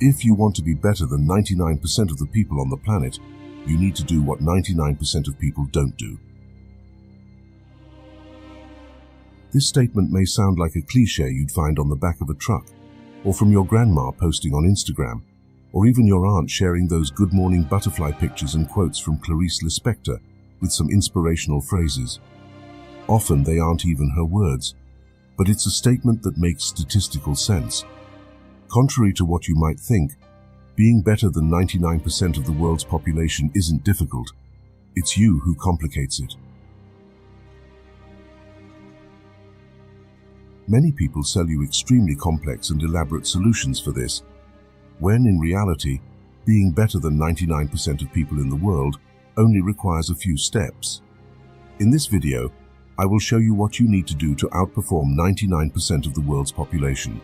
If you want to be better than 99% of the people on the planet, you need to do what 99% of people don't do. This statement may sound like a cliché you'd find on the back of a truck, or from your grandma posting on Instagram, or even your aunt sharing those good morning butterfly pictures and quotes from Clarice Lispector with some inspirational phrases. Often they aren't even her words, but it's a statement that makes statistical sense. Contrary to what you might think, being better than 99% of the world's population isn't difficult. It's you who complicates it. Many people sell you extremely complex and elaborate solutions for this, when in reality, being better than 99% of people in the world only requires a few steps. In this video, I will show you what you need to do to outperform 99% of the world's population,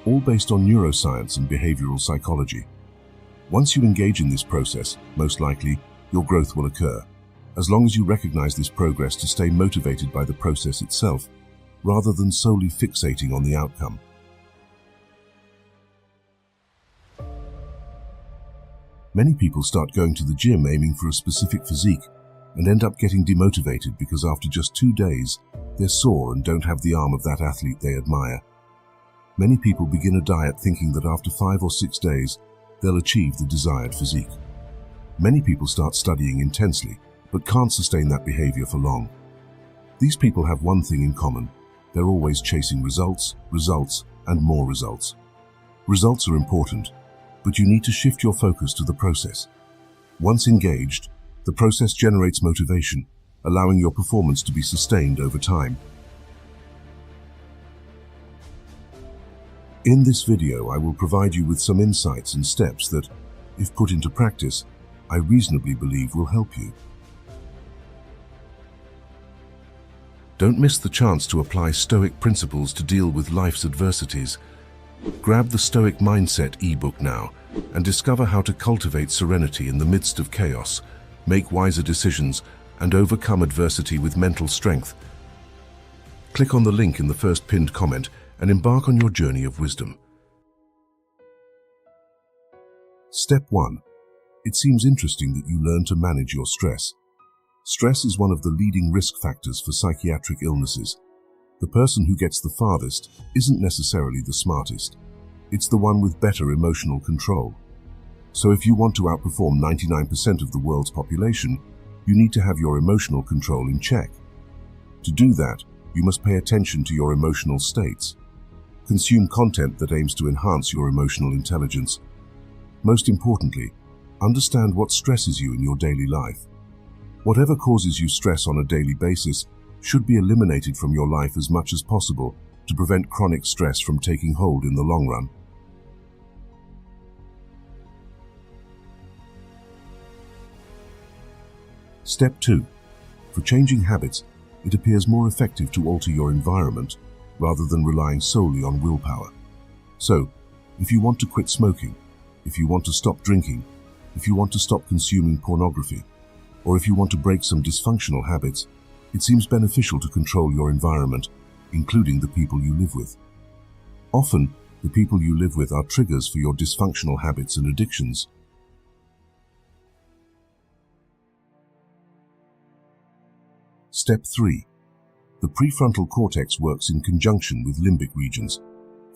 all based on neuroscience and behavioral psychology. Once you engage in this process, most likely, your growth will occur, as long as you recognize this progress to stay motivated by the process itself, rather than solely fixating on the outcome. Many people start going to the gym aiming for a specific physique and end up getting demotivated because after just 2 days, they're sore and don't have the arm of that athlete they admire. Many people begin a diet thinking that after 5 or 6 days, they'll achieve the desired physique. Many people start studying intensely, but can't sustain that behavior for long. These people have one thing in common. They're always chasing results, and more results. Results are important, but you need to shift your focus to the process. Once engaged, the process generates motivation, allowing your performance to be sustained over time. In this video, I will provide you with some insights and steps that, if put into practice, I reasonably believe will help you. Don't miss the chance to apply Stoic principles to deal with life's adversities. Grab the Stoic Mindset ebook now and discover how to cultivate serenity in the midst of chaos, make wiser decisions, and overcome adversity with mental strength. Click on the link in the first pinned comment and embark on your journey of wisdom. Step 1. It seems interesting that you learn to manage your stress. Stress is one of the leading risk factors for psychiatric illnesses. The person who gets the farthest isn't necessarily the smartest. It's the one with better emotional control. So if you want to outperform 99% of the world's population, you need to have your emotional control in check. To do that, you must pay attention to your emotional states. Consume content that aims to enhance your emotional intelligence. Most importantly, understand what stresses you in your daily life. Whatever causes you stress on a daily basis should be eliminated from your life as much as possible to prevent chronic stress from taking hold in the long run. Step 2. For changing habits, it appears more effective to alter your environment rather than relying solely on willpower. So, if you want to quit smoking, if you want to stop drinking, if you want to stop consuming pornography, or if you want to break some dysfunctional habits, it seems beneficial to control your environment, including the people you live with. Often, the people you live with are triggers for your dysfunctional habits and addictions. Step 3. The prefrontal cortex works in conjunction with limbic regions.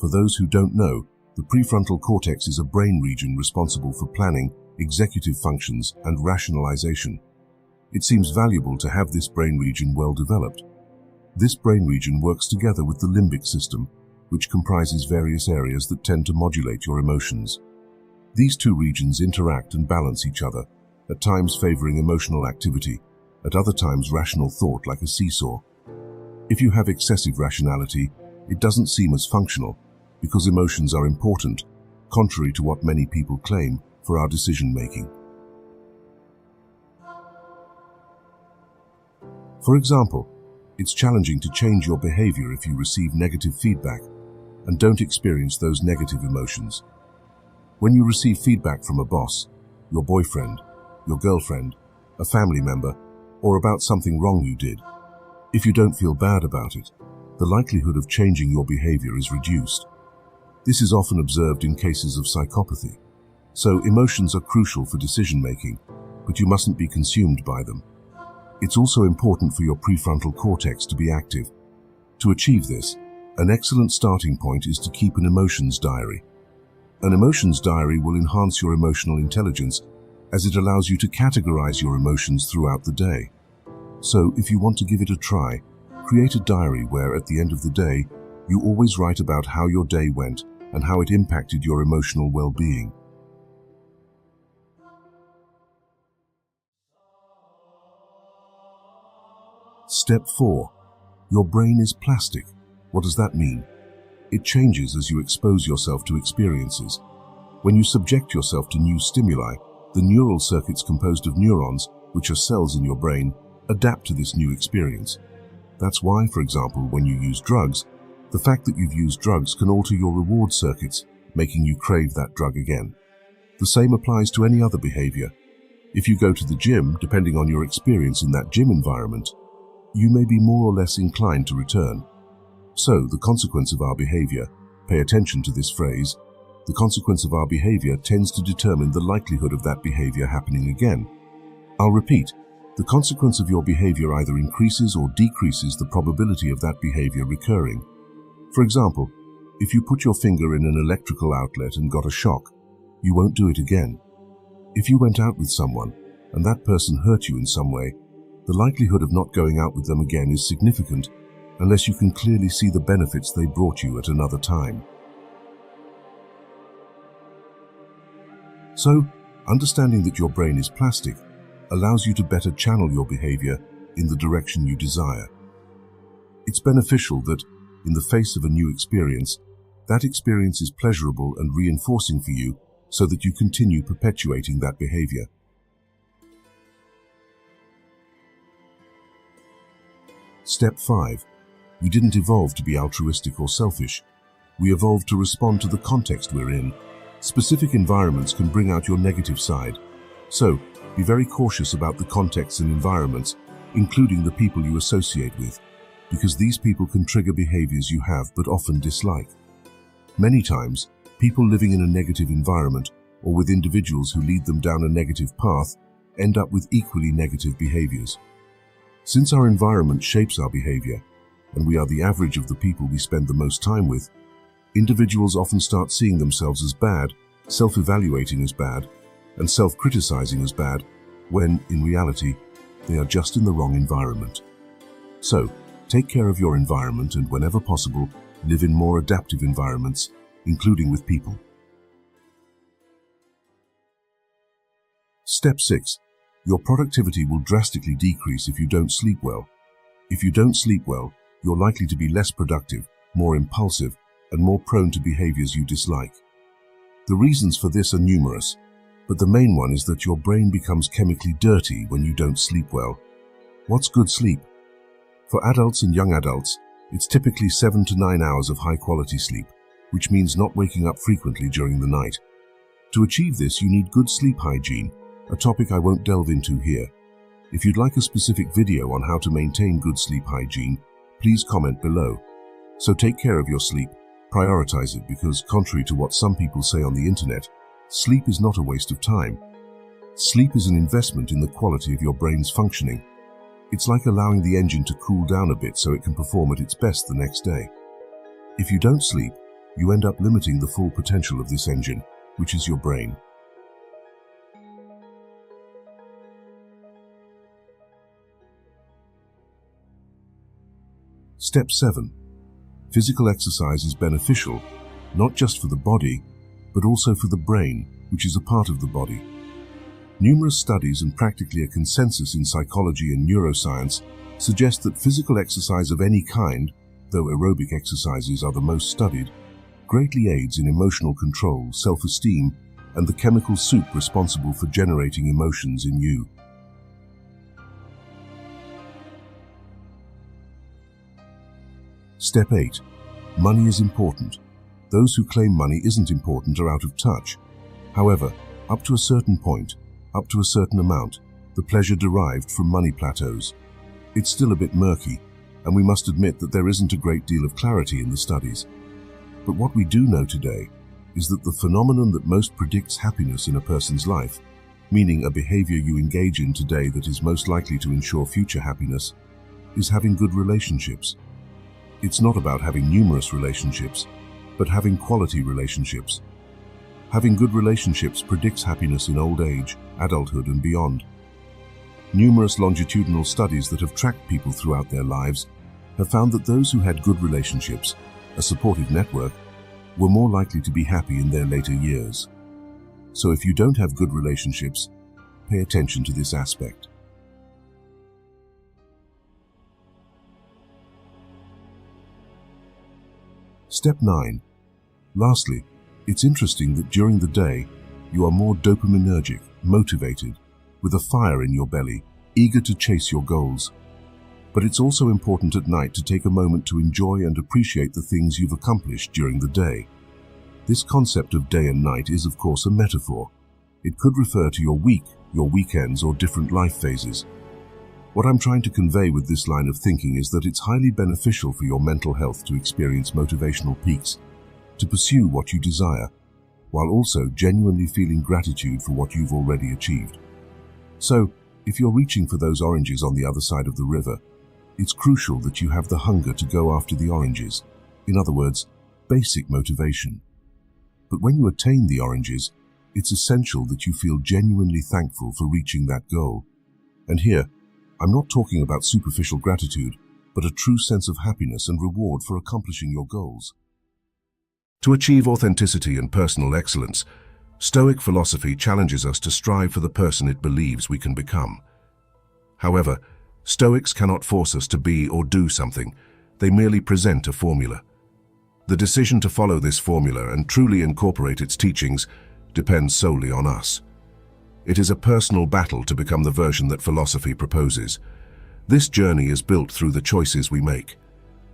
For those who don't know, the prefrontal cortex is a brain region responsible for planning, executive functions, and rationalization. It seems valuable to have this brain region well developed. This brain region works together with the limbic system, which comprises various areas that tend to modulate your emotions. These two regions interact and balance each other, at times favoring emotional activity, at other times rational thought like a seesaw. If you have excessive rationality, it doesn't seem as functional, because emotions are important, contrary to what many people claim, for our decision-making. For example, it's challenging to change your behavior if you receive negative feedback and don't experience those negative emotions. When you receive feedback from a boss, your boyfriend, your girlfriend, a family member, or about something wrong you did, if you don't feel bad about it, the likelihood of changing your behavior is reduced. This is often observed in cases of psychopathy, So emotions are crucial for decision-making, but you mustn't be consumed by them. It's also important for your prefrontal cortex to be active. To achieve this, an excellent starting point is to keep an emotions diary. An emotions diary will enhance your emotional intelligence as it allows you to categorize your emotions throughout the day. So, if you want to give it a try, create a diary where, at the end of the day, you always write about how your day went and how it impacted your emotional well-being. Step 4. Your brain is plastic. What does that mean? It changes as you expose yourself to experiences. When you subject yourself to new stimuli, the neural circuits composed of neurons, which are cells in your brain, adapt to this new experience. That's why, for example, when you use drugs, the fact that you've used drugs can alter your reward circuits, making you crave that drug again. The same applies to any other behavior. If you go to the gym, depending on your experience in that gym environment, you may be more or less inclined to return. So, the consequence of our behavior, pay attention to this phrase, the consequence of our behavior tends to determine the likelihood of that behavior happening again. I'll repeat, the consequence of your behavior either increases or decreases the probability of that behavior recurring. For example, if you put your finger in an electrical outlet and got a shock, you won't do it again. If you went out with someone and that person hurt you in some way, the likelihood of not going out with them again is significant unless you can clearly see the benefits they brought you at another time. So, understanding that your brain is plastic allows you to better channel your behavior in the direction you desire. It's beneficial that, in the face of a new experience, that experience is pleasurable and reinforcing for you so that you continue perpetuating that behavior. Step 5. We didn't evolve to be altruistic or selfish. We evolved to respond to the context we're in. Specific environments can bring out your negative side. So, be very cautious about the contexts and environments, including the people you associate with, because these people can trigger behaviors you have but often dislike. Many times, people living in a negative environment or with individuals who lead them down a negative path end up with equally negative behaviors. Since our environment shapes our behavior, and we are the average of the people we spend the most time with, individuals often start seeing themselves as bad, self-evaluating as bad, and self-criticizing as bad, when, in reality, they are just in the wrong environment. So, take care of your environment and, whenever possible, live in more adaptive environments, including with people. Step 6. Your productivity will drastically decrease if you don't sleep well. If you don't sleep well, you're likely to be less productive, more impulsive, and more prone to behaviors you dislike. The reasons for this are numerous, but the main one is that your brain becomes chemically dirty when you don't sleep well. What's good sleep? For adults and young adults, it's typically 7 to 9 hours of high-quality sleep, which means not waking up frequently during the night. To achieve this, you need good sleep hygiene, a topic I won't delve into here. If you'd like a specific video on how to maintain good sleep hygiene, please comment below. So take care of your sleep, prioritize it, because contrary to what some people say on the internet, sleep is not a waste of time. Sleep is an investment in the quality of your brain's functioning. It's like allowing the engine to cool down a bit so it can perform at its best the next day. If you don't sleep, you end up limiting the full potential of this engine, which is your brain. Step 7. Physical exercise is beneficial, not just for the body, but also for the brain, which is a part of the body. Numerous studies and practically a consensus in psychology and neuroscience suggest that physical exercise of any kind, though aerobic exercises are the most studied, greatly aids in emotional control, self-esteem, and the chemical soup responsible for generating emotions in you. Step 8. Money is important. Those who claim money isn't important are out of touch. However, up to a certain point, up to a certain amount, the pleasure derived from money plateaus. It's still a bit murky, and we must admit that there isn't a great deal of clarity in the studies. But what we do know today is that the phenomenon that most predicts happiness in a person's life, meaning a behavior you engage in today that is most likely to ensure future happiness, is having good relationships. It's not about having numerous relationships, but having quality relationships. Having good relationships predicts happiness in old age, adulthood, and beyond. Numerous longitudinal studies that have tracked people throughout their lives have found that those who had good relationships, a supportive network, were more likely to be happy in their later years. So if you don't have good relationships, pay attention to this aspect. Step 9. Lastly, it's interesting that during the day, you are more dopaminergic, motivated, with a fire in your belly, eager to chase your goals. But it's also important at night to take a moment to enjoy and appreciate the things you've accomplished during the day. This concept of day and night is, of course, a metaphor. It could refer to your week, your weekends, or different life phases. What I'm trying to convey with this line of thinking is that it's highly beneficial for your mental health to experience motivational peaks, to pursue what you desire, while also genuinely feeling gratitude for what you've already achieved. So, if you're reaching for those oranges on the other side of the river, it's crucial that you have the hunger to go after the oranges. In other words, basic motivation. But when you attain the oranges, it's essential that you feel genuinely thankful for reaching that goal. And here, I'm not talking about superficial gratitude, but a true sense of happiness and reward for accomplishing your goals. To achieve authenticity and personal excellence, Stoic philosophy challenges us to strive for the person it believes we can become. However, Stoics cannot force us to be or do something. They merely present a formula. The decision to follow this formula and truly incorporate its teachings depends solely on us. It is a personal battle to become the version that philosophy proposes. This journey is built through the choices we make,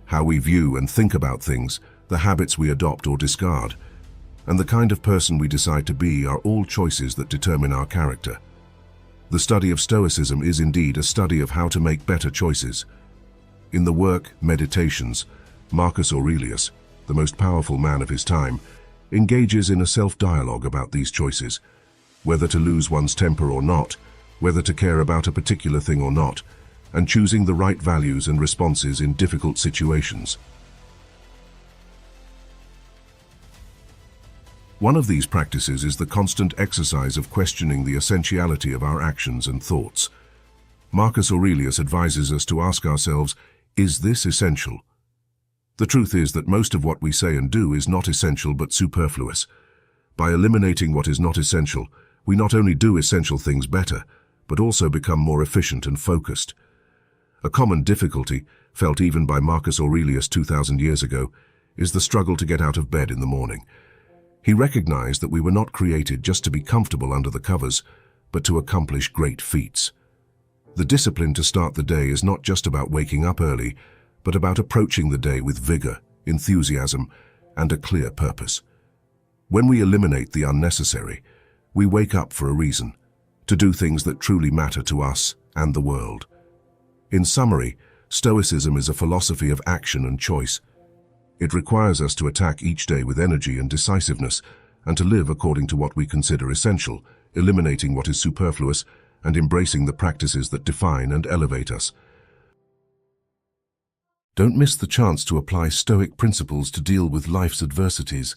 how we view and think about things, the habits we adopt or discard, and the kind of person we decide to be are all choices that determine our character. The study of Stoicism is indeed a study of how to make better choices. In the work Meditations, Marcus Aurelius, the most powerful man of his time, engages in a self-dialogue about these choices, whether to lose one's temper or not, whether to care about a particular thing or not, and choosing the right values and responses in difficult situations. One of these practices is the constant exercise of questioning the essentiality of our actions and thoughts. Marcus Aurelius advises us to ask ourselves, is this essential? The truth is that most of what we say and do is not essential but superfluous. By eliminating what is not essential, we not only do essential things better, but also become more efficient and focused. A common difficulty, felt even by Marcus Aurelius 2,000 years ago, is the struggle to get out of bed in the morning. He recognized that we were not created just to be comfortable under the covers, but to accomplish great feats. The discipline to start the day is not just about waking up early, but about approaching the day with vigor, enthusiasm, and a clear purpose. When we eliminate the unnecessary, we wake up for a reason, to do things that truly matter to us and the world. In summary, Stoicism is a philosophy of action and choice. It requires us to attack each day with energy and decisiveness, and to live according to what we consider essential, eliminating what is superfluous, and embracing the practices that define and elevate us. Don't miss the chance to apply Stoic principles to deal with life's adversities.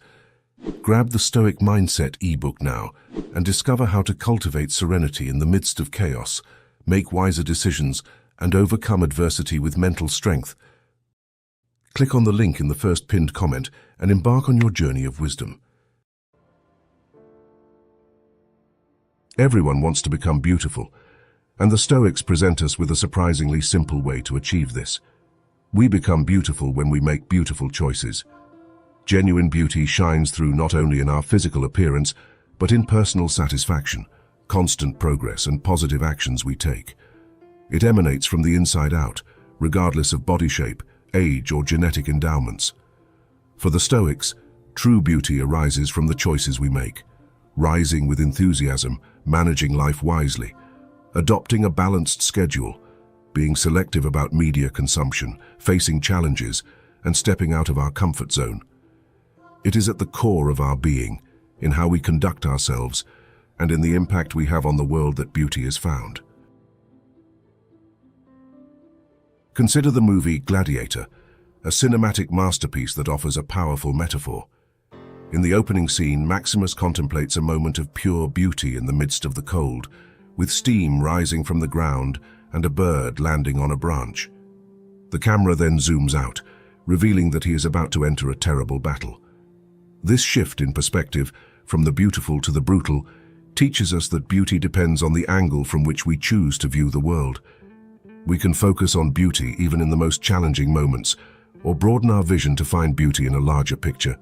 Grab the Stoic Mindset ebook now and discover how to cultivate serenity in the midst of chaos, make wiser decisions, and overcome adversity with mental strength. Click on the link in the first pinned comment and embark on your journey of wisdom. Everyone wants to become beautiful, and the Stoics present us with a surprisingly simple way to achieve this. We become beautiful when we make beautiful choices. Genuine beauty shines through not only in our physical appearance, but in personal satisfaction, constant progress, and positive actions we take. It emanates from the inside out, regardless of body shape, age, or genetic endowments. For the Stoics, true beauty arises from the choices we make, rising with enthusiasm, managing life wisely, adopting a balanced schedule, being selective about media consumption, facing challenges, and stepping out of our comfort zone. It is at the core of our being, in how we conduct ourselves, and in the impact we have on the world that beauty is found. Consider the movie Gladiator, a cinematic masterpiece that offers a powerful metaphor. In the opening scene, Maximus contemplates a moment of pure beauty in the midst of the cold, with steam rising from the ground and a bird landing on a branch. The camera then zooms out, revealing that he is about to enter a terrible battle. This shift in perspective, from the beautiful to the brutal, teaches us that beauty depends on the angle from which we choose to view the world. We can focus on beauty even in the most challenging moments, or broaden our vision to find beauty in a larger picture.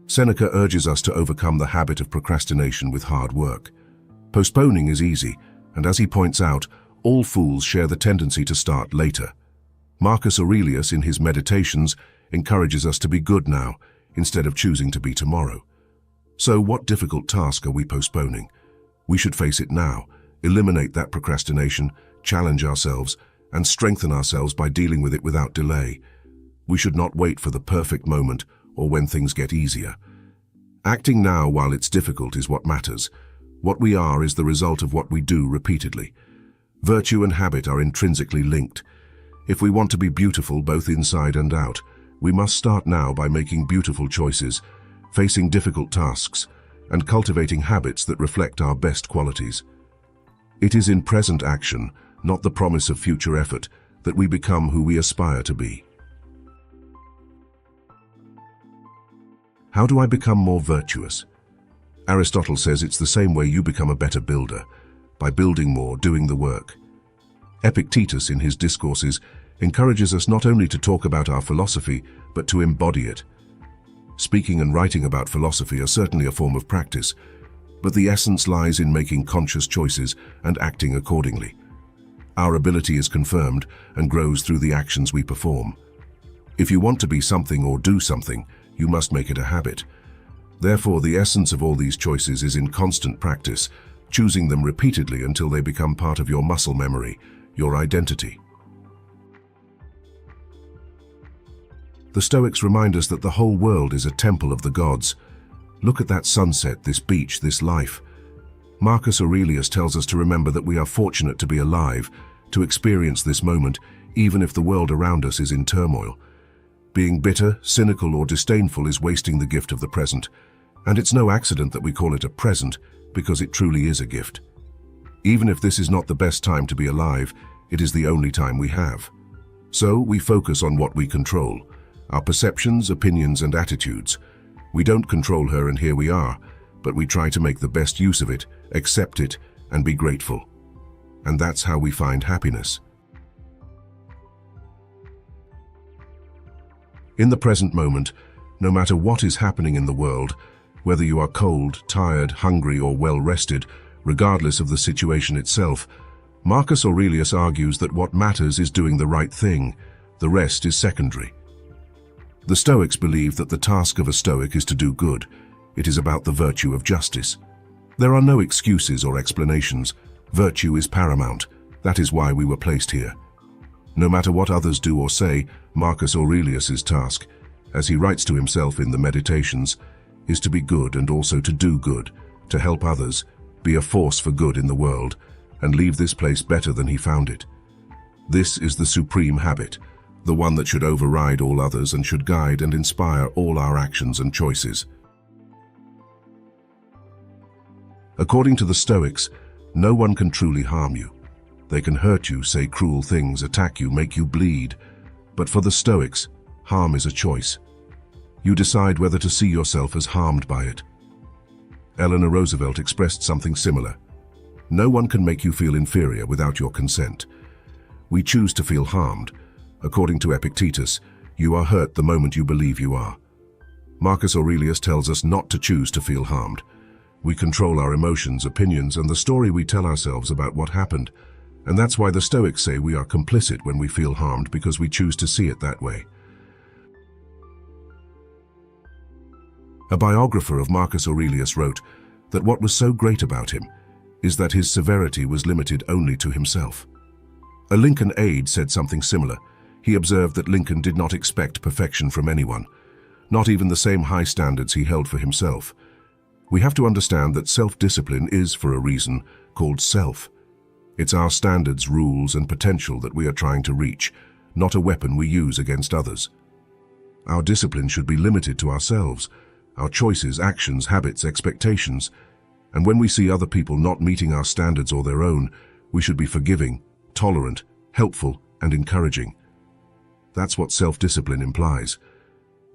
Seneca urges us to overcome the habit of procrastination with hard work. Postponing is easy, and as he points out, all fools share the tendency to start later. Marcus Aurelius, in his Meditations, encourages us to be good now, instead of choosing to be tomorrow. So what difficult task are we postponing? We should face it now, eliminate that procrastination, challenge ourselves, and strengthen ourselves by dealing with it without delay. We should not wait for the perfect moment or when things get easier. Acting now while it's difficult is what matters. What we are is the result of what we do repeatedly. Virtue and habit are intrinsically linked. If we want to be beautiful both inside and out, we must start now by making beautiful choices, facing difficult tasks, and cultivating habits that reflect our best qualities. It is in present action, not the promise of future effort, that we become who we aspire to be. How do I become more virtuous? Aristotle says it's the same way you become a better builder, by building more, doing the work. Epictetus, in his discourses, encourages us not only to talk about our philosophy, but to embody it. Speaking and writing about philosophy are certainly a form of practice, but the essence lies in making conscious choices and acting accordingly. Our ability is confirmed and grows through the actions we perform. If you want to be something or do something, you must make it a habit. Therefore, the essence of all these choices is in constant practice, choosing them repeatedly until they become part of your muscle memory, your identity. The Stoics remind us that the whole world is a temple of the gods. Look at that sunset, this beach, this life. Marcus Aurelius tells us to remember that we are fortunate to be alive, to experience this moment, even if the world around us is in turmoil. Being bitter, cynical, or disdainful is wasting the gift of the present, and it's no accident that we call it a present, because it truly is a gift. Even if this is not the best time to be alive, it is the only time we have. So we focus on what we control, our perceptions, opinions, and attitudes. We don't control her, and here we are, but we try to make the best use of it, accept it, and be grateful. And that's how we find happiness. In the present moment, no matter what is happening in the world, whether you are cold, tired, hungry, or well-rested, regardless of the situation itself, Marcus Aurelius argues that what matters is doing the right thing. The rest is secondary. The Stoics believe that the task of a Stoic is to do good. It is about the virtue of justice. There are no excuses or explanations. Virtue is paramount. That is why we were placed here. No matter what others do or say, Marcus Aurelius's task, as he writes to himself in the Meditations, is to be good and also to do good, to help others, be a force for good in the world, and leave this place better than he found it. This is the supreme habit, the one that should override all others and should guide and inspire all our actions and choices. According to the Stoics, no one can truly harm you. They can hurt you, say cruel things, attack you, make you bleed. But for the Stoics, harm is a choice. You decide whether to see yourself as harmed by it. Eleanor Roosevelt expressed something similar. No one can make you feel inferior without your consent. We choose to feel harmed. According to Epictetus, you are hurt the moment you believe you are. Marcus Aurelius tells us not to choose to feel harmed. We control our emotions, opinions, and the story we tell ourselves about what happened. And that's why the Stoics say we are complicit when we feel harmed, because we choose to see it that way. A biographer of Marcus Aurelius wrote that what was so great about him is that his severity was limited only to himself. A Lincoln aide said something similar. He observed that Lincoln did not expect perfection from anyone, not even the same high standards he held for himself. We have to understand that self-discipline is, for a reason, called self. It's our standards, rules, and potential that we are trying to reach, not a weapon we use against others. Our discipline should be limited to ourselves, our choices, actions, habits, expectations, and when we see other people not meeting our standards or their own, we should be forgiving, tolerant, helpful, and encouraging. That's what self-discipline implies.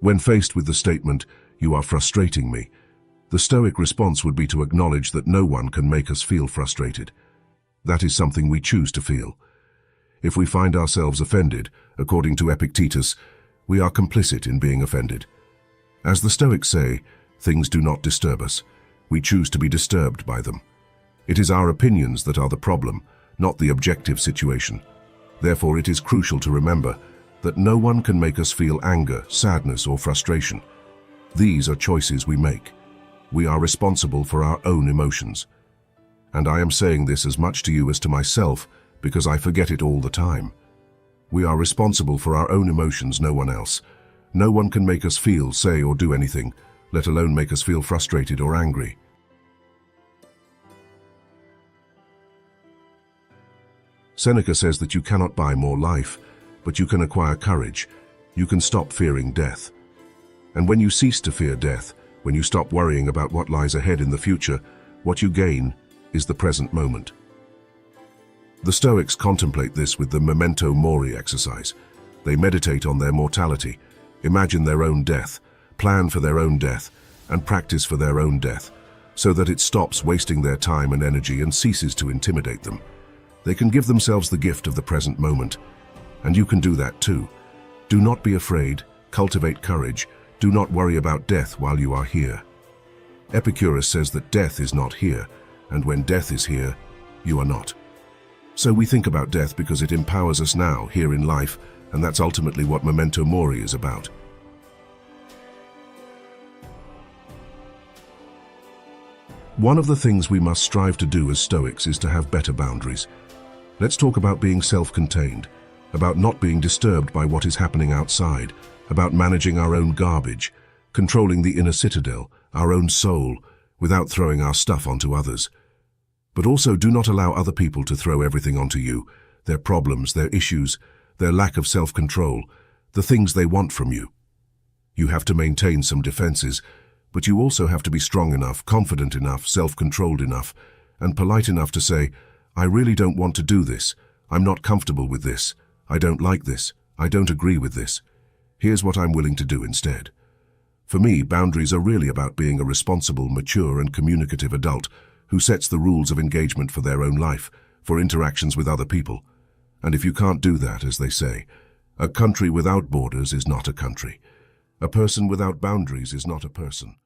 When faced with the statement, "You are frustrating me," the Stoic response would be to acknowledge that no one can make us feel frustrated. That is something we choose to feel. If we find ourselves offended, according to Epictetus, we are complicit in being offended. As the Stoics say, things do not disturb us. We choose to be disturbed by them. It is our opinions that are the problem, not the objective situation. Therefore, it is crucial to remember that no one can make us feel anger, sadness, or frustration. These are choices we make. We are responsible for our own emotions. And I am saying this as much to you as to myself, because I forget it all the time. We are responsible for our own emotions, no one else. No one can make us feel, say, or do anything, let alone make us feel frustrated or angry. Seneca says that you cannot buy more life, but you can acquire courage. You can stop fearing death. And when you cease to fear death, when you stop worrying about what lies ahead in the future, what you gain is the present moment. The Stoics contemplate this with the memento mori exercise. They meditate on their mortality, imagine their own death, plan for their own death, and practice for their own death, so that it stops wasting their time and energy and ceases to intimidate them. They can give themselves the gift of the present moment, and you can do that too. Do not be afraid, cultivate courage, do not worry about death while you are here. Epicurus says that death is not here, and when death is here, you are not. So we think about death because it empowers us now, here in life, and that's ultimately what memento mori is about. One of the things we must strive to do as Stoics is to have better boundaries. Let's talk about being self-contained, about not being disturbed by what is happening outside, about managing our own garbage, controlling the inner citadel, our own soul, without throwing our stuff onto others. But also do not allow other people to throw everything onto you, their problems, their issues, their lack of self-control, the things they want from you. You have to maintain some defenses, but you also have to be strong enough, confident enough, self-controlled enough, and polite enough to say, "I really don't want to do this. I'm not comfortable with this. I don't like this. I don't agree with this. Here's what I'm willing to do instead." For me, boundaries are really about being a responsible, mature, and communicative adult who sets the rules of engagement for their own life, for interactions with other people. And if you can't do that, as they say, a country without borders is not a country. A person without boundaries is not a person.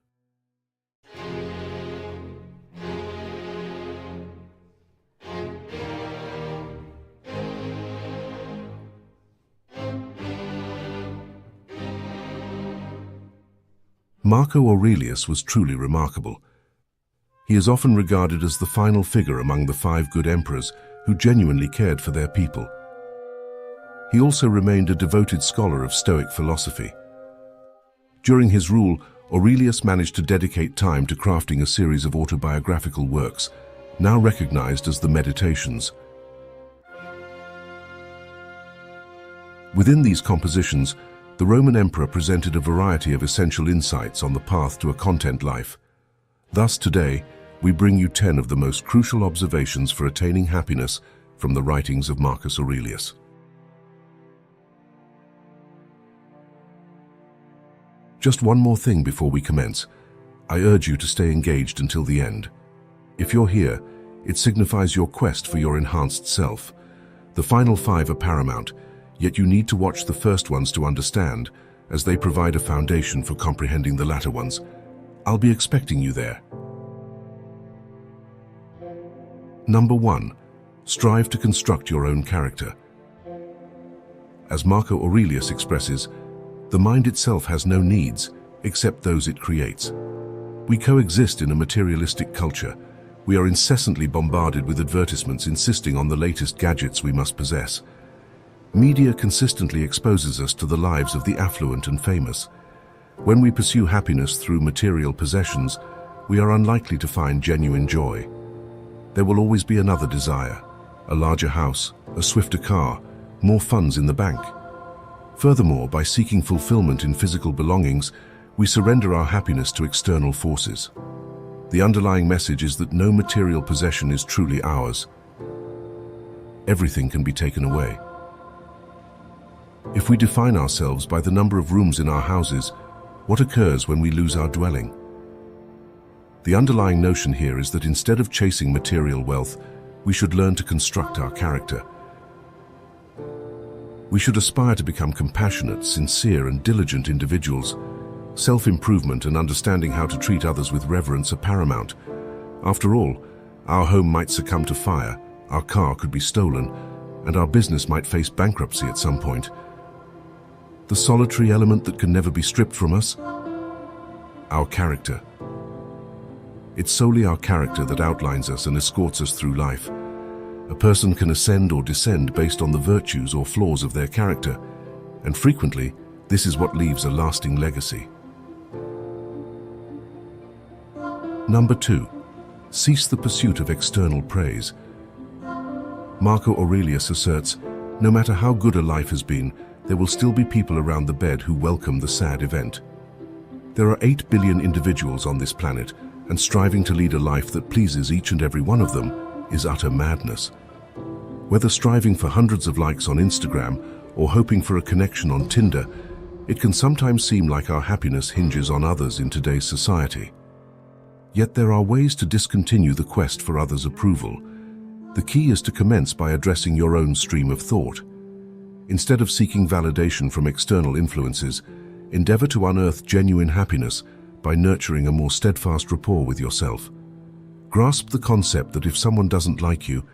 Marco Aurelius was truly remarkable. He is often regarded as the final figure among the 5 good emperors who genuinely cared for their people. He also remained a devoted scholar of Stoic philosophy. During his rule, Aurelius managed to dedicate time to crafting a series of autobiographical works, now recognized as the Meditations. Within these compositions, the Roman emperor presented a variety of essential insights on the path to a content life. Thus, today, we bring you 10 of the most crucial observations for attaining happiness from the writings of Marcus Aurelius. Just one more thing before we commence. I urge you to stay engaged until the end. If you're here, it signifies your quest for your enhanced self. The final 5 are paramount, yet you need to watch the first ones to understand, as they provide a foundation for comprehending the latter ones. I'll be expecting you there. Number 1. Strive to construct your own character. As Marco Aurelius expresses, the mind itself has no needs except those it creates. We coexist in a materialistic culture. We are incessantly bombarded with advertisements insisting on the latest gadgets we must possess. Media consistently exposes us to the lives of the affluent and famous. When we pursue happiness through material possessions, we are unlikely to find genuine joy. There will always be another desire: a larger house, a swifter car, more funds in the bank. Furthermore, by seeking fulfillment in physical belongings, we surrender our happiness to external forces. The underlying message is that no material possession is truly ours. Everything can be taken away. If we define ourselves by the number of rooms in our houses, what occurs when we lose our dwelling? The underlying notion here is that instead of chasing material wealth, we should learn to construct our character. We should aspire to become compassionate, sincere, and diligent individuals. Self-improvement and understanding how to treat others with reverence are paramount. After all, our home might succumb to fire, our car could be stolen, and our business might face bankruptcy at some point. The solitary element that can never be stripped from us? Our character. It's solely our character that outlines us and escorts us through life. A person can ascend or descend based on the virtues or flaws of their character, and frequently, this is what leaves a lasting legacy. Number 2. Cease the pursuit of external praise. Marco Aurelius asserts, no matter how good a life has been, there will still be people around the bed who welcome the sad event. There are 8 billion individuals on this planet, and striving to lead a life that pleases each and every one of them is utter madness. Whether striving for hundreds of likes on Instagram or hoping for a connection on Tinder, it can sometimes seem like our happiness hinges on others in today's society. Yet there are ways to discontinue the quest for others' approval. The key is to commence by addressing your own stream of thought. Instead of seeking validation from external influences, endeavor to unearth genuine happiness by nurturing a more steadfast rapport with yourself. Grasp the concept that if someone doesn't like you,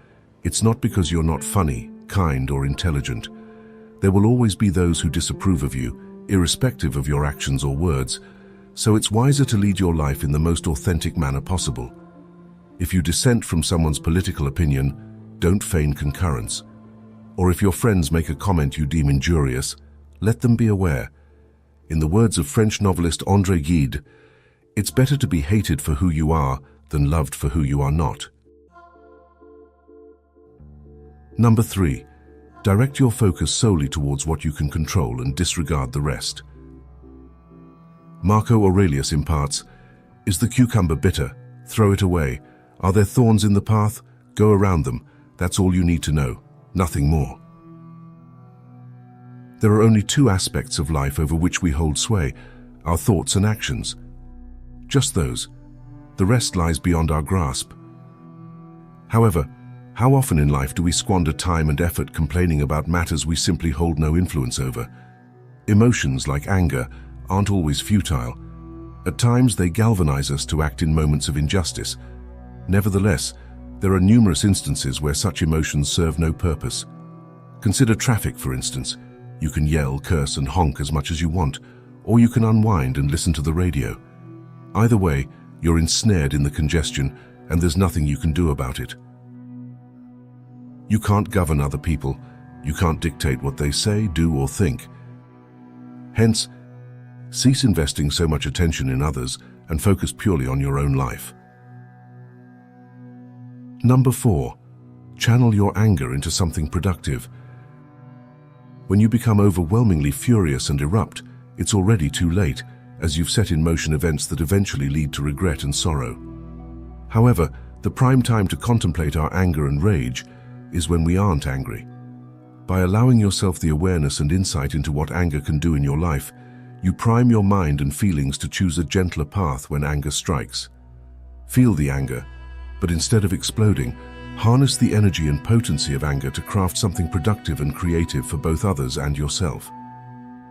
it's not because you're not funny, kind, or intelligent. There will always be those who disapprove of you, irrespective of your actions or words, so it's wiser to lead your life in the most authentic manner possible. If you dissent from someone's political opinion, don't feign concurrence. Or if your friends make a comment you deem injurious, let them be aware. In the words of French novelist André Gide, it's better to be hated for who you are than loved for who you are not. Number 3. Direct your focus solely towards what you can control and disregard the rest. Marco Aurelius imparts, is the cucumber bitter? Throw it away. Are there thorns in the path? Go around them. That's all you need to know. Nothing more. There are only 2 aspects of life over which we hold sway, our thoughts and actions. Just those. The rest lies beyond our grasp. However, how often in life do we squander time and effort complaining about matters we simply hold no influence over? Emotions like anger aren't always futile. At times they galvanize us to act in moments of injustice. Nevertheless, there are numerous instances where such emotions serve no purpose. Consider traffic, for instance. You can yell, curse, and honk as much as you want, or you can unwind and listen to the radio. Either way, you're ensnared in the congestion, and there's nothing you can do about it. You can't govern other people. You can't dictate what they say, do, or think. Hence, cease investing so much attention in others and focus purely on your own life. Number 4. Channel your anger into something productive. When you become overwhelmingly furious and erupt, it's already too late, as you've set in motion events that eventually lead to regret and sorrow. However, the prime time to contemplate our anger and rage is when we aren't angry. By allowing yourself the awareness and insight into what anger can do in your life, you prime your mind and feelings to choose a gentler path when anger strikes. Feel the anger, but instead of exploding, harness the energy and potency of anger to craft something productive and creative for both others and yourself.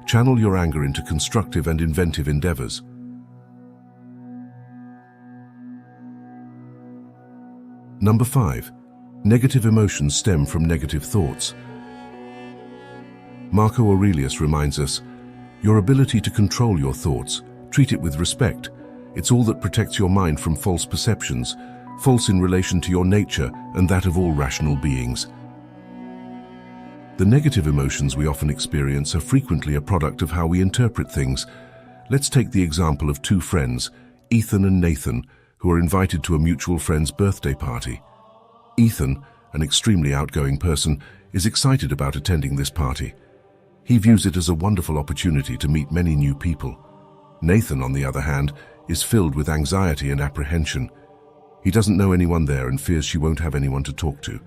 Channel your anger into constructive and inventive endeavors. Number 5. Negative emotions stem from negative thoughts. Marco Aurelius reminds us, your ability to control your thoughts, treat it with respect. It's all that protects your mind from false perceptions, false in relation to your nature and that of all rational beings. The negative emotions we often experience are frequently a product of how we interpret things. Let's take the example of two friends, Ethan and Nathan, who are invited to a mutual friend's birthday party. Ethan, an extremely outgoing person, is excited about attending this party. He views it as a wonderful opportunity to meet many new people. Nathan, on the other hand, is filled with anxiety and apprehension. He doesn't know anyone there and fears she won't have anyone to talk to.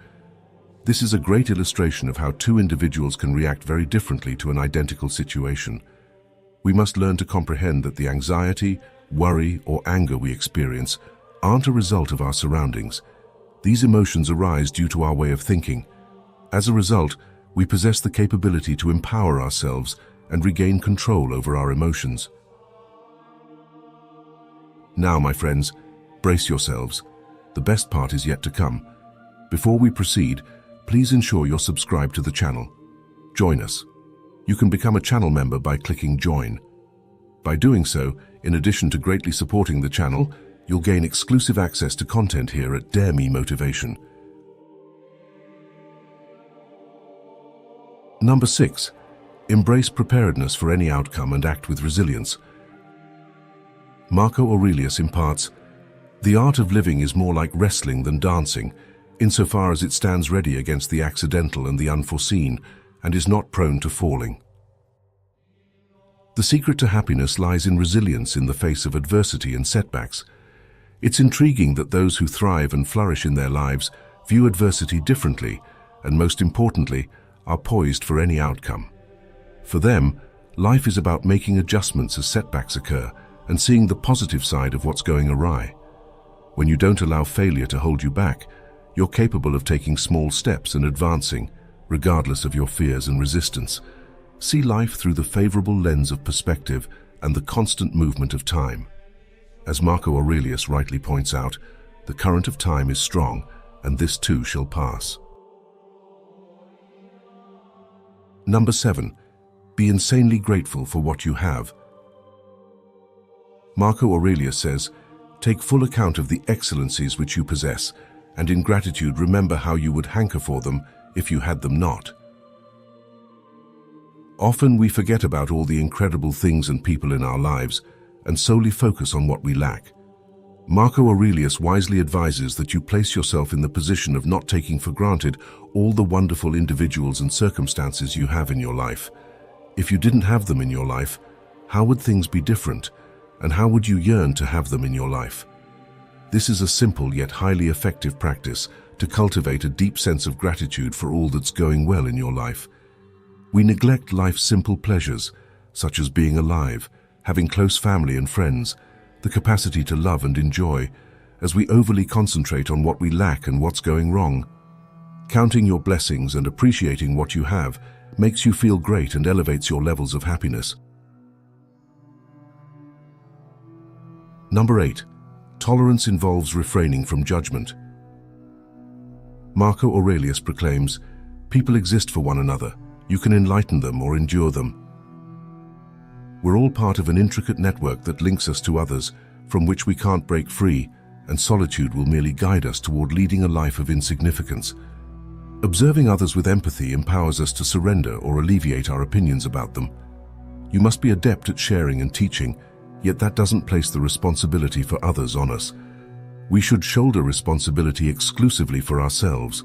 This is a great illustration of how two individuals can react very differently to an identical situation. We must learn to comprehend that the anxiety, worry, or anger we experience aren't a result of our surroundings. These emotions arise due to our way of thinking. As a result, we possess the capability to empower ourselves and regain control over our emotions. Now, my friends, brace yourselves. The best part is yet to come. Before we proceed, please ensure you're subscribed to the channel. Join us. You can become a channel member by clicking Join. By doing so, in addition to greatly supporting the channel, you'll gain exclusive access to content here at Dare Me Motivation. Number 6. Embrace preparedness for any outcome and act with resilience. Marco Aurelius imparts, "The art of living is more like wrestling than dancing, insofar as it stands ready against the accidental and the unforeseen, and is not prone to falling." The secret to happiness lies in resilience in the face of adversity and setbacks. It's intriguing that those who thrive and flourish in their lives view adversity differently, and most importantly, are poised for any outcome. For them, life is about making adjustments as setbacks occur and seeing the positive side of what's going awry. When you don't allow failure to hold you back, you're capable of taking small steps and advancing, regardless of your fears and resistance. See life through the favorable lens of perspective and the constant movement of time. As Marco Aurelius rightly points out, the current of time is strong, and this too shall pass. Number 7. Be insanely grateful for what you have. Marco Aurelius says, "Take full account of the excellencies which you possess, and in gratitude remember how you would hanker for them if you had them not." Often we forget about all the incredible things and people in our lives and solely focus on what we lack. Marco Aurelius wisely advises that you place yourself in the position of not taking for granted all the wonderful individuals and circumstances you have in your life. If you didn't have them in your life, how would things be different, and how would you yearn to have them in your life? This is a simple yet highly effective practice to cultivate a deep sense of gratitude for all that's going well in your life. We neglect life's simple pleasures, such as being alive, having close family and friends, the capacity to love and enjoy, as we overly concentrate on what we lack and what's going wrong. Counting your blessings and appreciating what you have makes you feel great and elevates your levels of happiness. Number 8. Tolerance involves refraining from judgment. Marco Aurelius proclaims, "People exist for one another. You can enlighten them or endure them." We're all part of an intricate network that links us to others, from which we can't break free, and solitude will merely guide us toward leading a life of insignificance. Observing others with empathy empowers us to surrender or alleviate our opinions about them. You must be adept at sharing and teaching, yet that doesn't place the responsibility for others on us. We should shoulder responsibility exclusively for ourselves.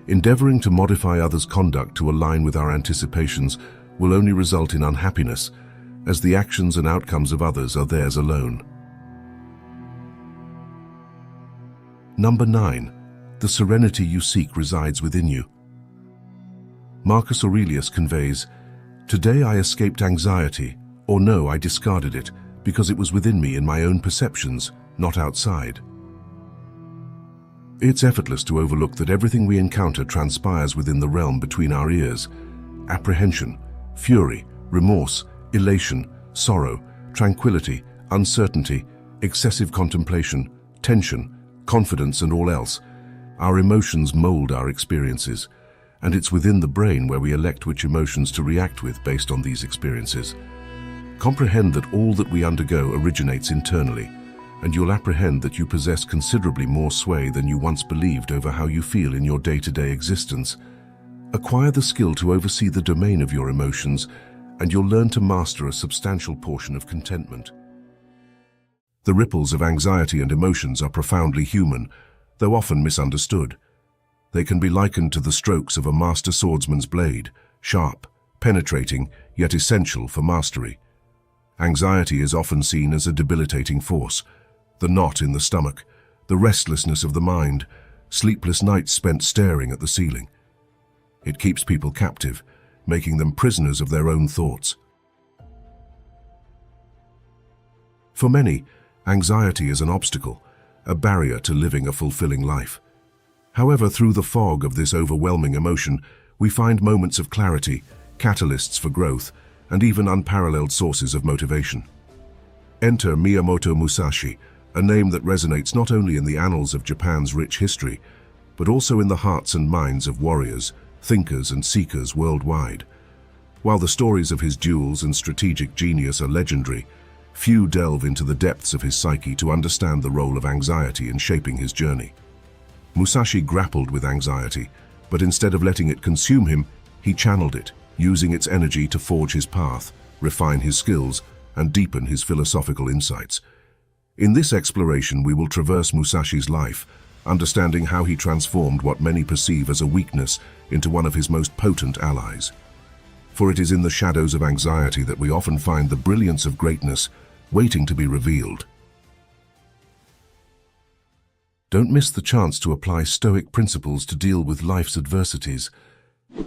Endeavoring to modify others' conduct to align with our anticipations will only result in unhappiness, as the actions and outcomes of others are theirs alone. Number 9. The serenity you seek resides within you. Marcus Aurelius conveys, "Today I escaped anxiety, or no, I discarded it, because it was within me in my own perceptions, not outside." It's effortless to overlook that everything we encounter transpires within the realm between our ears. Apprehension, fury, remorse, elation, sorrow, tranquility, uncertainty, excessive contemplation, tension, confidence, and all else. Our emotions mold our experiences, and it's within the brain where we elect which emotions to react with based on these experiences. Comprehend that all that we undergo originates internally, and you'll apprehend that you possess considerably more sway than you once believed over how you feel in your day-to-day existence. Acquire the skill to oversee the domain of your emotions, and you'll learn to master a substantial portion of contentment. The ripples of anxiety and emotions are profoundly human, though often misunderstood. They can be likened to the strokes of a master swordsman's blade, sharp, penetrating, yet essential for mastery. Anxiety is often seen as a debilitating force, the knot in the stomach, the restlessness of the mind, sleepless nights spent staring at the ceiling. It keeps people captive, making them prisoners of their own thoughts. For many, anxiety is an obstacle, a barrier to living a fulfilling life. However, through the fog of this overwhelming emotion, we find moments of clarity, catalysts for growth, and even unparalleled sources of motivation. Enter Miyamoto Musashi, a name that resonates not only in the annals of Japan's rich history, but also in the hearts and minds of warriors, thinkers, and seekers worldwide. While the stories of his duels and strategic genius are legendary, few delve into the depths of his psyche to understand the role of anxiety in shaping his journey. Musashi grappled with anxiety, but instead of letting it consume him, he channeled it, using its energy to forge his path, refine his skills, and deepen his philosophical insights. In this exploration, we will traverse Musashi's life, understanding how he transformed what many perceive as a weakness into one of his most potent allies. For it is in the shadows of anxiety that we often find the brilliance of greatness waiting to be revealed. Don't miss the chance to apply Stoic principles to deal with life's adversities.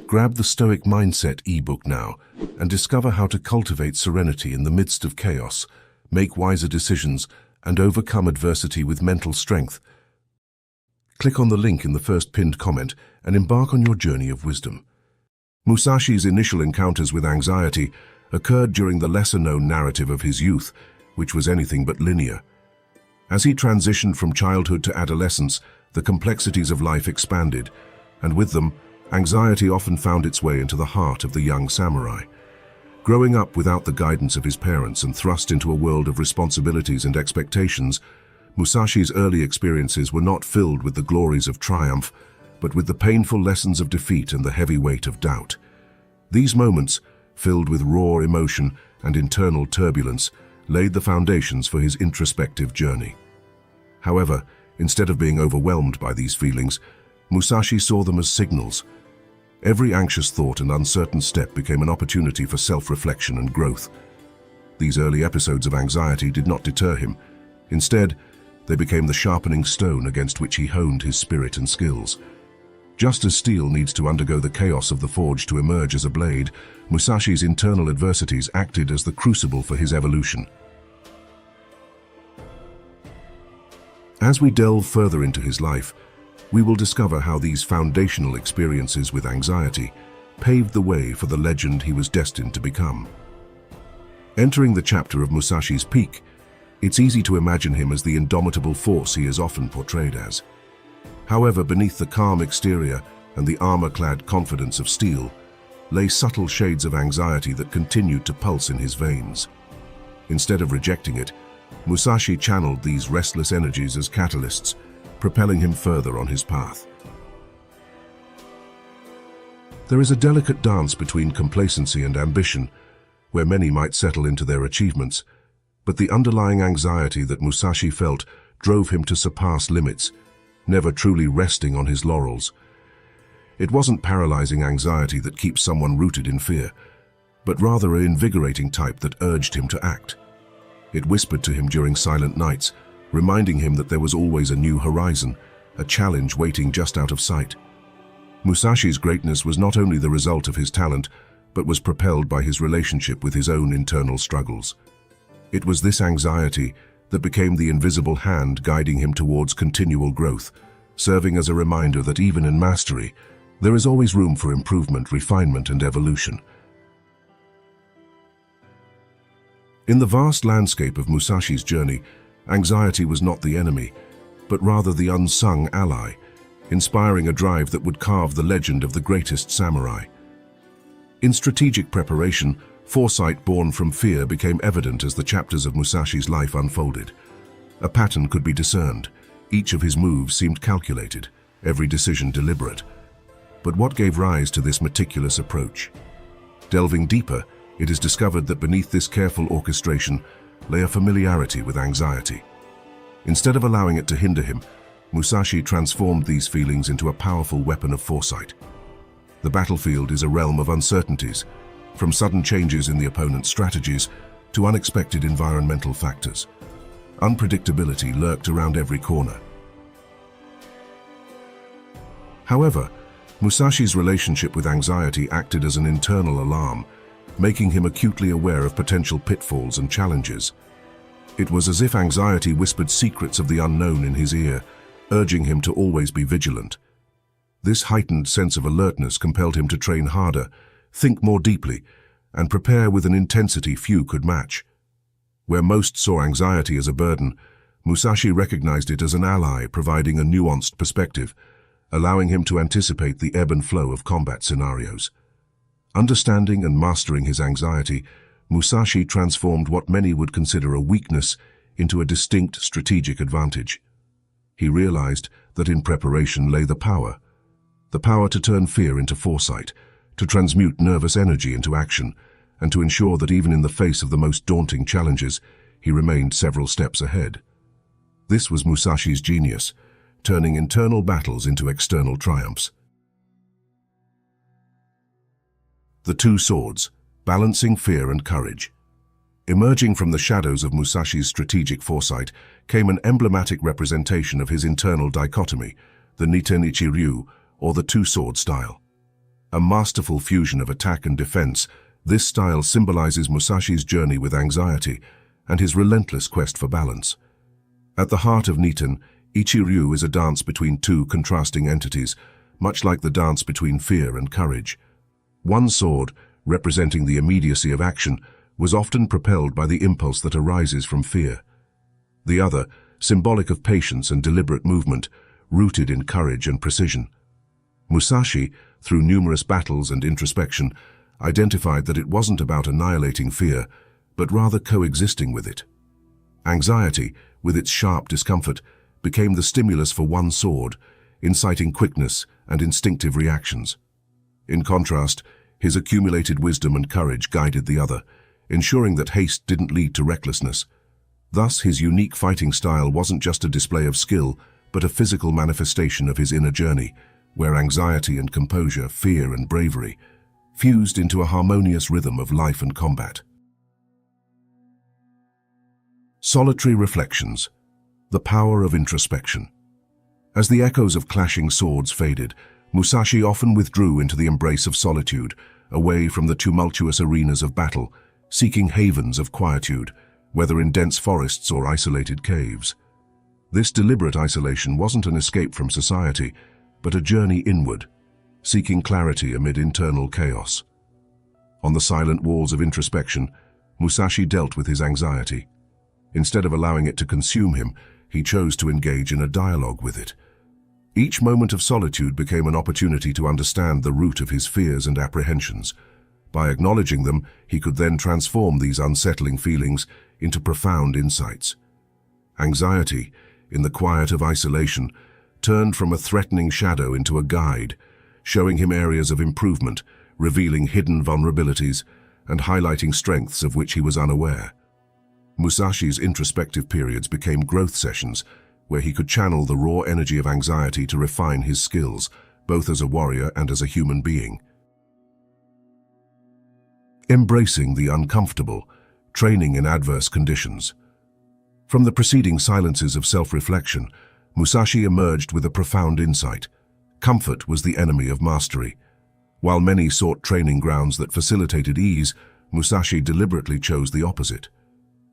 Grab the Stoic Mindset ebook now and discover how to cultivate serenity in the midst of chaos, make wiser decisions, and overcome adversity with mental strength. Click on the link in the first pinned comment and embark on your journey of wisdom. Musashi's initial encounters with anxiety occurred during the lesser-known narrative of his youth, which was anything but linear. As he transitioned from childhood to adolescence, the complexities of life expanded, and with them, anxiety often found its way into the heart of the young samurai. Growing up without the guidance of his parents and thrust into a world of responsibilities and expectations, Musashi's early experiences were not filled with the glories of triumph, but with the painful lessons of defeat and the heavy weight of doubt. These moments, filled with raw emotion and internal turbulence, laid the foundations for his introspective journey. However, instead of being overwhelmed by these feelings, Musashi saw them as signals. Every anxious thought and uncertain step became an opportunity for self-reflection and growth. These early episodes of anxiety did not deter him. Instead, they became the sharpening stone against which he honed his spirit and skills. Just as steel needs to undergo the chaos of the forge to emerge as a blade, Musashi's internal adversities acted as the crucible for his evolution. As we delve further into his life, we will discover how these foundational experiences with anxiety paved the way for the legend he was destined to become. Entering the chapter of Musashi's peak, it's easy to imagine him as the indomitable force he is often portrayed as. However, beneath the calm exterior and the armor-clad confidence of steel, lay subtle shades of anxiety that continued to pulse in his veins. Instead of rejecting it, Musashi channeled these restless energies as catalysts, propelling him further on his path. There is a delicate dance between complacency and ambition, where many might settle into their achievements, but the underlying anxiety that Musashi felt drove him to surpass limits, never truly resting on his laurels. It wasn't paralyzing anxiety that keeps someone rooted in fear, but rather an invigorating type that urged him to act. It whispered to him during silent nights, reminding him that there was always a new horizon, a challenge waiting just out of sight. Musashi's greatness was not only the result of his talent, but was propelled by his relationship with his own internal struggles. It was this anxiety that became the invisible hand guiding him towards continual growth, serving as a reminder that even in mastery, there is always room for improvement, refinement, and evolution. In the vast landscape of Musashi's journey, anxiety was not the enemy, but rather the unsung ally, inspiring a drive that would carve the legend of the greatest samurai. In strategic preparation, foresight born from fear became evident as the chapters of Musashi's life unfolded. A pattern could be discerned. Each of his moves seemed calculated, every decision deliberate. But what gave rise to this meticulous approach? Delving deeper, it is discovered that beneath this careful orchestration lay a familiarity with anxiety. Instead of allowing it to hinder him, Musashi transformed these feelings into a powerful weapon of foresight. The battlefield is a realm of uncertainties, from sudden changes in the opponent's strategies to unexpected environmental factors. Unpredictability lurked around every corner. However, Musashi's relationship with anxiety acted as an internal alarm, making him acutely aware of potential pitfalls and challenges. It was as if anxiety whispered secrets of the unknown in his ear, urging him to always be vigilant. This heightened sense of alertness compelled him to train harder, think more deeply, and prepare with an intensity few could match. Where most saw anxiety as a burden, Musashi recognized it as an ally, providing a nuanced perspective, allowing him to anticipate the ebb and flow of combat scenarios. Understanding and mastering his anxiety, Musashi transformed what many would consider a weakness into a distinct strategic advantage. He realized that in preparation lay the power to turn fear into foresight, to transmute nervous energy into action, and to ensure that even in the face of the most daunting challenges, he remained several steps ahead. This was Musashi's genius, turning internal battles into external triumphs. The two swords, balancing fear and courage. Emerging from the shadows of Musashi's strategic foresight came an emblematic representation of his internal dichotomy, the Niten Ichi-ryu, or the two-sword style. A masterful fusion of attack and defense, this style symbolizes Musashi's journey with anxiety and his relentless quest for balance. At the heart of Niten, Ichi-ryu is a dance between two contrasting entities, much like the dance between fear and courage. One sword, representing the immediacy of action, was often propelled by the impulse that arises from fear. The other, symbolic of patience and deliberate movement, rooted in courage and precision. Musashi, through numerous battles and introspection, identified that it wasn't about annihilating fear, but rather coexisting with it. Anxiety, with its sharp discomfort, became the stimulus for one sword, inciting quickness and instinctive reactions. In contrast, his accumulated wisdom and courage guided the other, ensuring that haste didn't lead to recklessness. Thus, his unique fighting style wasn't just a display of skill, but a physical manifestation of his inner journey, where anxiety and composure, fear and bravery, fused into a harmonious rhythm of life and combat. Solitary reflections. The power of introspection. As the echoes of clashing swords faded, Musashi often withdrew into the embrace of solitude, away from the tumultuous arenas of battle, seeking havens of quietude, whether in dense forests or isolated caves. This deliberate isolation wasn't an escape from society, but a journey inward, seeking clarity amid internal chaos. On the silent walls of introspection, Musashi dealt with his anxiety. Instead of allowing it to consume him, he chose to engage in a dialogue with it. Each moment of solitude became an opportunity to understand the root of his fears and apprehensions. By acknowledging them, he could then transform these unsettling feelings into profound insights. Anxiety, in the quiet of isolation, turned from a threatening shadow into a guide, showing him areas of improvement, revealing hidden vulnerabilities, and highlighting strengths of which he was unaware. Musashi's introspective periods became growth sessions, where he could channel the raw energy of anxiety to refine his skills, both as a warrior and as a human being. Embracing the uncomfortable, training in adverse conditions. From the preceding silences of self-reflection, Musashi emerged with a profound insight. Comfort was the enemy of mastery. While many sought training grounds that facilitated ease, Musashi deliberately chose the opposite.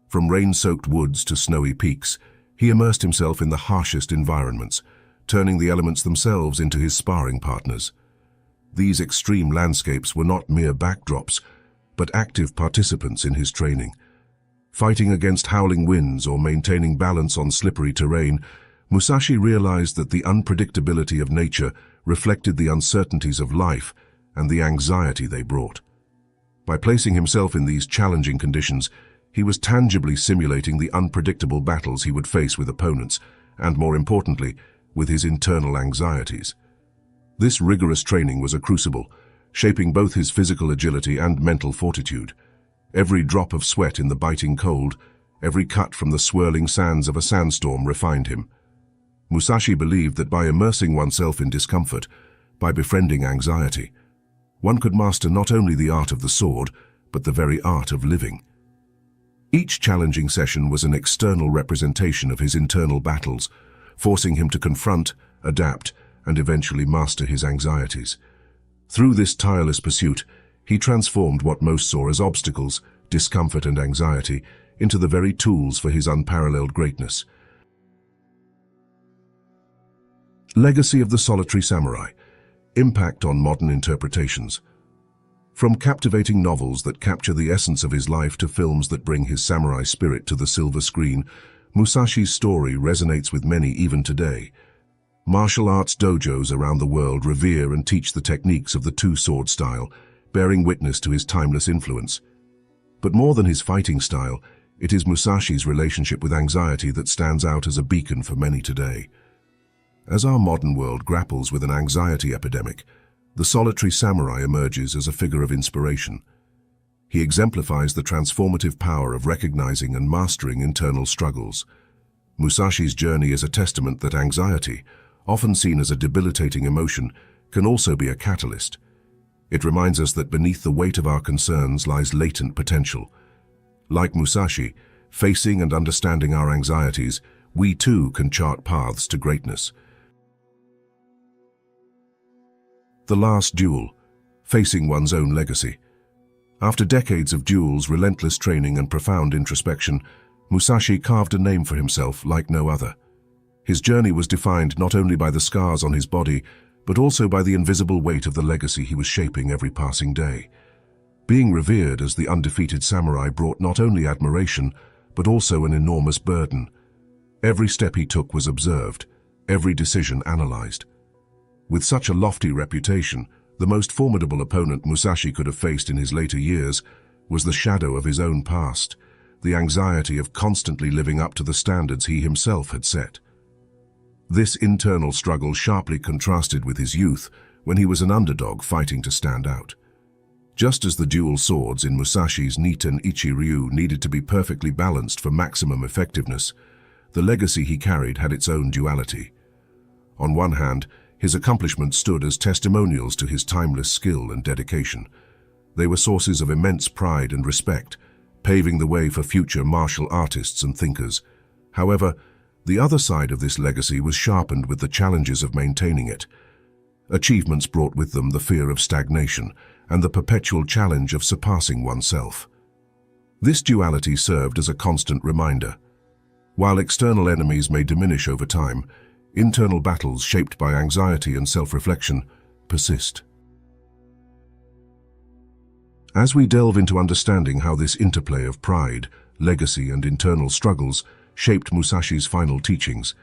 From rain-soaked woods to snowy peaks, he immersed himself in the harshest environments, turning the elements themselves into his sparring partners. These extreme landscapes were not mere backdrops, but active participants in his training. Fighting against howling winds or maintaining balance on slippery terrain, Musashi realized that the unpredictability of nature reflected the uncertainties of life and the anxiety they brought. By placing himself in these challenging conditions, he was tangibly simulating the unpredictable battles he would face with opponents, and more importantly, with his internal anxieties. This rigorous training was a crucible, shaping both his physical agility and mental fortitude. Every drop of sweat in the biting cold, every cut from the swirling sands of a sandstorm refined him. Musashi believed that by immersing oneself in discomfort, by befriending anxiety, one could master not only the art of the sword, but the very art of living. Each challenging session was an external representation of his internal battles, forcing him to confront, adapt, and eventually master his anxieties. Through this tireless pursuit, he transformed what most saw as obstacles, discomfort and anxiety, into the very tools for his unparalleled greatness. Legacy of the Solitary Samurai. Impact on modern interpretations. From captivating novels that capture the essence of his life to films that bring his samurai spirit to the silver screen, Musashi's story resonates with many even today. Martial arts dojos around the world revere and teach the techniques of the two-sword style, bearing witness to his timeless influence. But more than his fighting style, it is Musashi's relationship with anxiety that stands out as a beacon for many today. As our modern world grapples with an anxiety epidemic, the solitary samurai emerges as a figure of inspiration. He exemplifies the transformative power of recognizing and mastering internal struggles. Musashi's journey is a testament that anxiety, often seen as a debilitating emotion, can also be a catalyst. It reminds us that beneath the weight of our concerns lies latent potential. Like Musashi, facing and understanding our anxieties, we too can chart paths to greatness. The Last Duel, facing one's own legacy. After decades of duels, relentless training and profound introspection, Musashi carved a name for himself like no other. His journey was defined not only by the scars on his body, but also by the invisible weight of the legacy he was shaping every passing day. Being revered as the undefeated samurai brought not only admiration, but also an enormous burden. Every step he took was observed, every decision analyzed. With such a lofty reputation, the most formidable opponent Musashi could have faced in his later years was the shadow of his own past, the anxiety of constantly living up to the standards he himself had set. This internal struggle sharply contrasted with his youth, when he was an underdog fighting to stand out. Just as the dual swords in Musashi's Niten Ichi-ryu needed to be perfectly balanced for maximum effectiveness, the legacy he carried had its own duality. On one hand, his accomplishments stood as testimonials to his timeless skill and dedication. They were sources of immense pride and respect, paving the way for future martial artists and thinkers. However, the other side of this legacy was sharpened with the challenges of maintaining it. Achievements brought with them the fear of stagnation and the perpetual challenge of surpassing oneself. This duality served as a constant reminder. While external enemies may diminish over time, internal battles shaped by anxiety and self-reflection persist. As we delve into understanding how this interplay of pride, legacy, and internal struggles shaped Musashi's final teachings,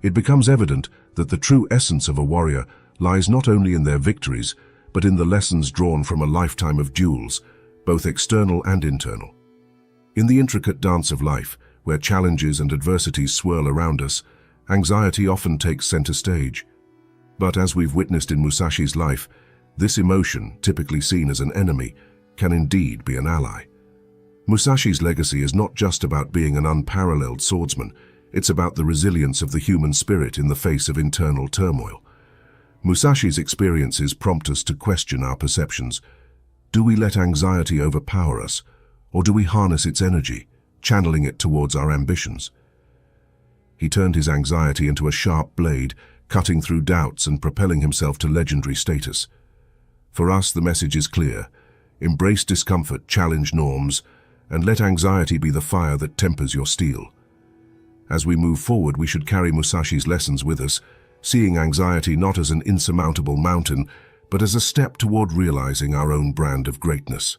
it becomes evident that the true essence of a warrior lies not only in their victories, but in the lessons drawn from a lifetime of duels, both external and internal. In the intricate dance of life, where challenges and adversities swirl around us, anxiety often takes center stage. But as we've witnessed in Musashi's life, this emotion, typically seen as an enemy, can indeed be an ally. Musashi's legacy is not just about being an unparalleled swordsman, it's about the resilience of the human spirit in the face of internal turmoil. Musashi's experiences prompt us to question our perceptions. Do we let anxiety overpower us, or do we harness its energy, channeling it towards our ambitions? He turned his anxiety into a sharp blade, cutting through doubts and propelling himself to legendary status. For us, the message is clear. Embrace discomfort, challenge norms, and let anxiety be the fire that tempers your steel. As we move forward, we should carry Musashi's lessons with us, seeing anxiety not as an insurmountable mountain, but as a step toward realizing our own brand of greatness.